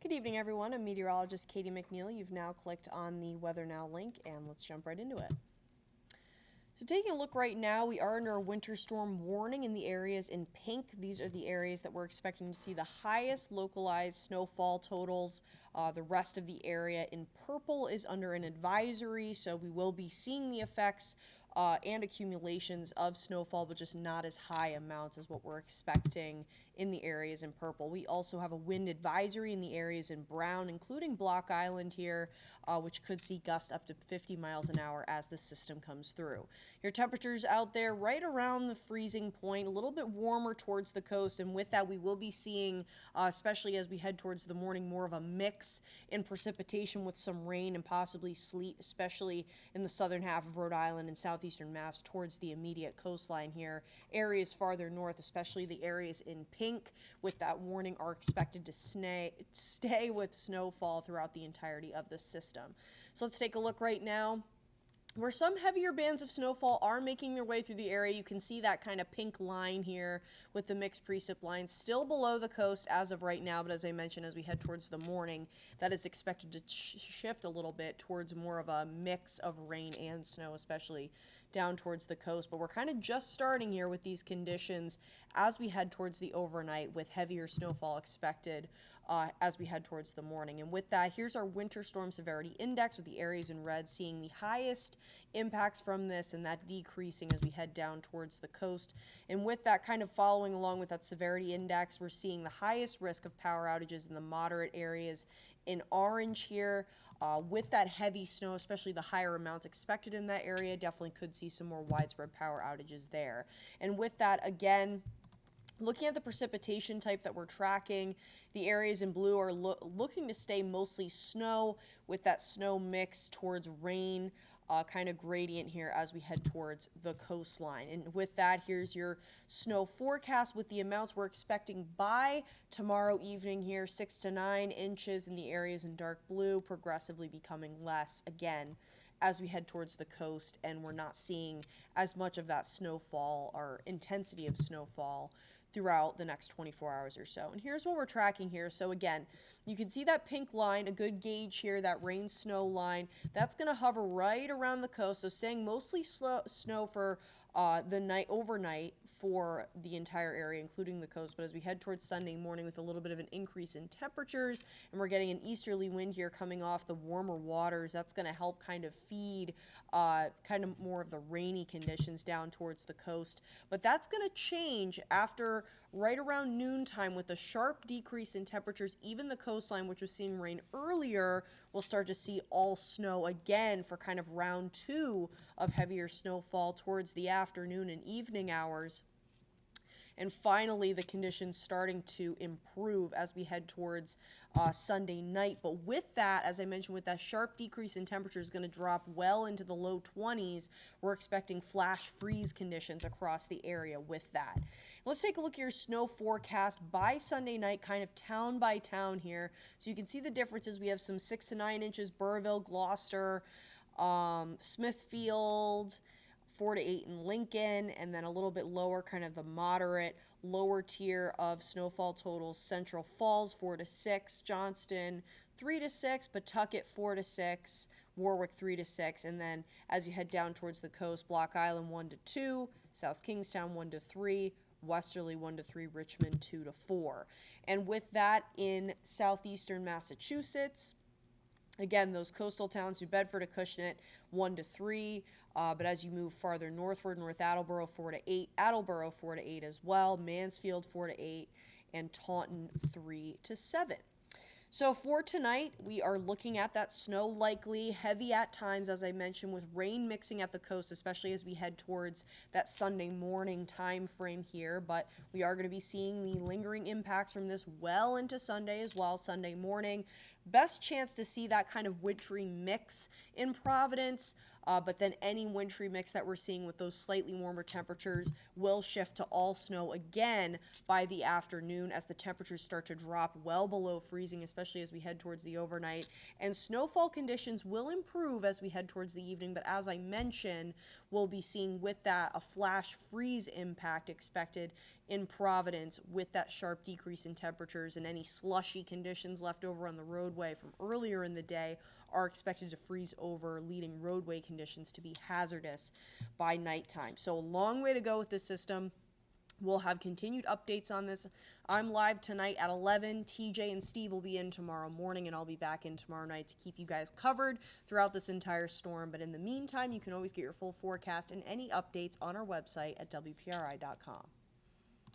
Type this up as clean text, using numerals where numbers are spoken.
Good evening, everyone. I'm meteorologist Catie McNeil. You've now clicked on the Weather Now link, and let's jump right into it. So taking a look right now, we are under a winter storm warning in the areas in pink. These are the areas that we're expecting to see the highest localized snowfall totals. The rest of the area in purple is under an advisory, so we will be seeing the effects and accumulations of snowfall, but just not as high amounts as what we're expecting in the areas in purple. We also have a wind advisory in the areas in brown, including Block Island here, which could see gusts up to 50 miles an hour as the system comes through. Your temperatures out there right around the freezing point, a little bit warmer towards the coast, and with that we will be seeing, especially as we head towards the morning, more of a mix in precipitation with some rain and possibly sleet, especially in the southern half of Rhode Island and southeastern Mass towards the immediate coastline here. Areas farther north, especially the areas in pink with that warning, are expected to stay with snowfall throughout the entirety of the system. So let's take a look right now where some heavier bands of snowfall are making their way through the area. You can see that kind of pink line here with the mixed precip line still below the coast as of right now, but as I mentioned, as we head towards the morning, that is expected to shift a little bit towards more of a mix of rain and snow, especially down towards the coast. But we're kind of just starting here with these conditions as we head towards the overnight, with heavier snowfall expected as we head towards the morning. And with that, here's our winter storm severity index, with the areas in red seeing the highest impacts from this, and that decreasing as we head down towards the coast. And with that, kind of following along with that severity index, we're seeing the highest risk of power outages in the moderate areas in orange here. With that heavy snow, especially the higher amounts expected in that area, definitely could see some more widespread power outages there. And with that, again, looking at the precipitation type that we're tracking, the areas in blue are looking to stay mostly snow, with that snow mix towards rain, kind of gradient here as we head towards the coastline. And with that, here's your snow forecast with the amounts we're expecting by tomorrow evening here: 6 to 9 inches in the areas in dark blue, progressively becoming less again as we head towards the coast, and we're not seeing as much of that snowfall or intensity of snowfall throughout the next 24 hours or so. And here's what we're tracking here. So again, you can see that pink line, a good gauge here, that rain snow line. That's going to hover right around the coast, so staying mostly snow for the night, overnight, for the entire area, including the coast. But as we head towards Sunday morning, with a little bit of an increase in temperatures, and we're getting an easterly wind here coming off the warmer waters, that's going to help kind of feed kind of more of the rainy conditions down towards the coast. But that's going to change after right around noontime, with a sharp decrease in temperatures. Even the coastline, which was seeing rain earlier, will start to see all snow again for kind of round 2 of heavier snowfall towards the afternoon and evening hours. And finally, the conditions starting to improve as we head towards Sunday night. But with that, as I mentioned, with that sharp decrease in temperature is going to drop well into the low 20s. We're expecting flash freeze conditions across the area with that. Let's take a look at your snow forecast by Sunday night, kind of town by town here. So you can see the differences. We have some 6 to 9 inches, Burrillville, Gloucester, Smithfield, 4 to 8 in Lincoln, and then a little bit lower, kind of the moderate lower tier of snowfall totals: Central Falls 4 to 6, Johnston 3 to 6, Pawtucket 4 to 6, Warwick 3 to 6, and then as you head down towards the coast, Block Island 1 to 2, South Kingstown 1 to 3, Westerly 1 to 3, Richmond 2 to 4. And with that, in southeastern Massachusetts, again, those coastal towns, New Bedford, Acushnet 1 to 3, but as you move farther northward, North Attleboro 4 to 8, Attleboro 4 to 8 as well, Mansfield 4 to 8, and Taunton 3 to 7. So for tonight, we are looking at that snow likely, heavy at times, as I mentioned, with rain mixing at the coast, especially as we head towards that Sunday morning time frame here. But we are going to be seeing the lingering impacts from this well into Sunday as well, Sunday morning. Best chance to see that kind of wintry mix in Providence, but then any wintry mix that we're seeing with those slightly warmer temperatures will shift to all snow again by the afternoon, as the temperatures start to drop well below freezing, especially as we head towards the overnight. And snowfall conditions will improve as we head towards the evening, but as I mentioned, we'll be seeing with that a flash freeze impact expected in Providence with that sharp decrease in temperatures, and any slushy conditions left over on the roadway from earlier in the day are expected to freeze over, leading roadway conditions to be hazardous by nighttime. So a long way to go with this system. We'll have continued updates on this. I'm live tonight at 11. TJ and Steve will be in tomorrow morning, and I'll be back in tomorrow night to keep you guys covered throughout this entire storm. But in the meantime, you can always get your full forecast and any updates on our website at WPRI.com.